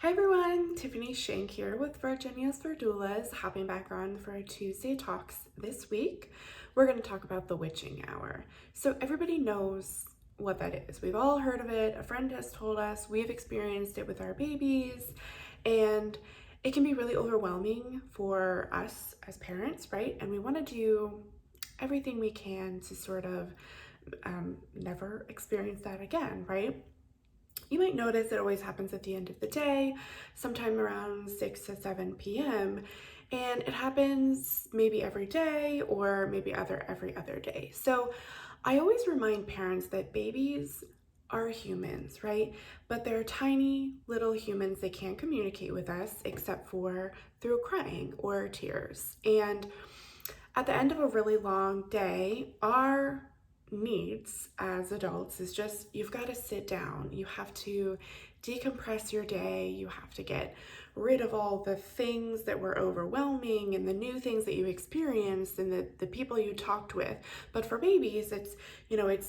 Hi everyone, Tiffany Shank here with Virginia's for Doulas, hopping back on for our Tuesday talks this week. We're going to talk about the witching hour. So everybody knows what that is. We've all heard of it. A friend has told us. We've experienced it with our babies, and it can be really overwhelming for us as parents, right? And we want to do everything we can to sort of never experience that again, right? You might notice it always happens at the end of the day, sometime around 6 to 7 p.m. And it happens maybe every day or maybe every other day. So I always remind parents that babies are humans, right? But they're tiny little humans. They can't communicate with us except for through crying or tears. And at the end of a really long day, our needs as adults is just you've got to sit down. You have to decompress your day. You have to get rid of all the things that were overwhelming and the new things that you experienced and the people you talked with. But for babies, it's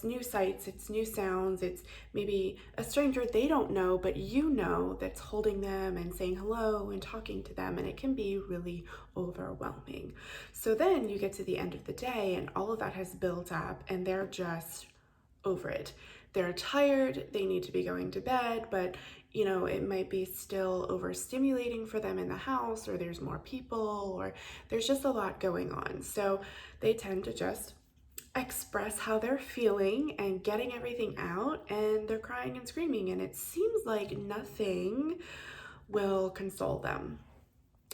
new sights, it's new sounds, it's maybe a stranger they don't know, but you know that's holding them and saying hello and talking to them, and it can be really overwhelming. So then you get to the end of the day and all of that has built up and they're just over it. They're tired, they need to be going to bed, but it might be still overstimulating for them in the house, or there's more people, or there's just a lot going on. So they tend to just express how they're feeling and getting everything out, and they're crying and screaming, and it seems like nothing will console them.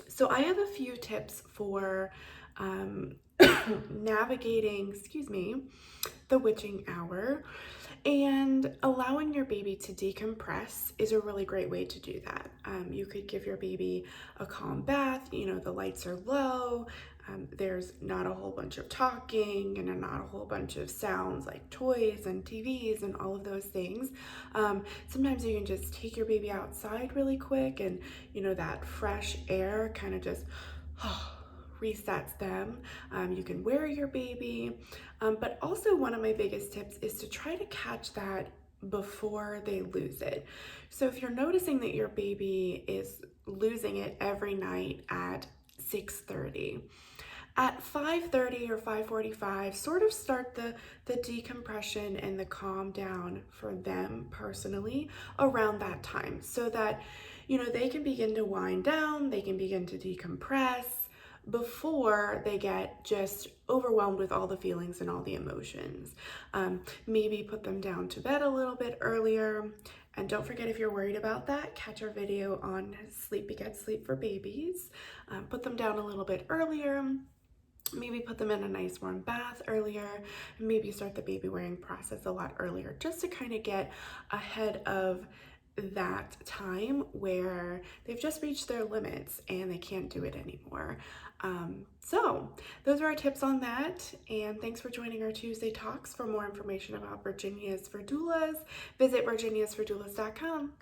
So I have a few tips for um, navigating, the witching hour, and allowing your baby to decompress is a really great way to do that. You could give your baby a calm bath. The lights are low. There's not a whole bunch of talking and not a whole bunch of sounds like toys and TVs and all of those things. Sometimes you can just take your baby outside really quick, and that fresh air kind of just resets them. You can wear your baby, but also one of my biggest tips is to try to catch that before they lose it. So if you're noticing that your baby is losing it every night at 6:30, at 5:30 or 5:45, sort of start the decompression and the calm down for them personally around that time, so that they can begin to wind down, they can begin to decompress before they get just overwhelmed with all the feelings and all the emotions. Maybe put them down to bed a little bit earlier. And don't forget, if you're worried about that, catch our video on Sleep Begets Sleep for babies. Put them down a little bit earlier. Maybe put them in a nice warm bath earlier, and maybe start the baby wearing process a lot earlier, just to kind of get ahead of that time where they've just reached their limits and they can't do it anymore. So those are our tips on that, and thanks for joining our Tuesday talks. For more information about Virginia's for Doulas, visit virginiasfordoulas.com.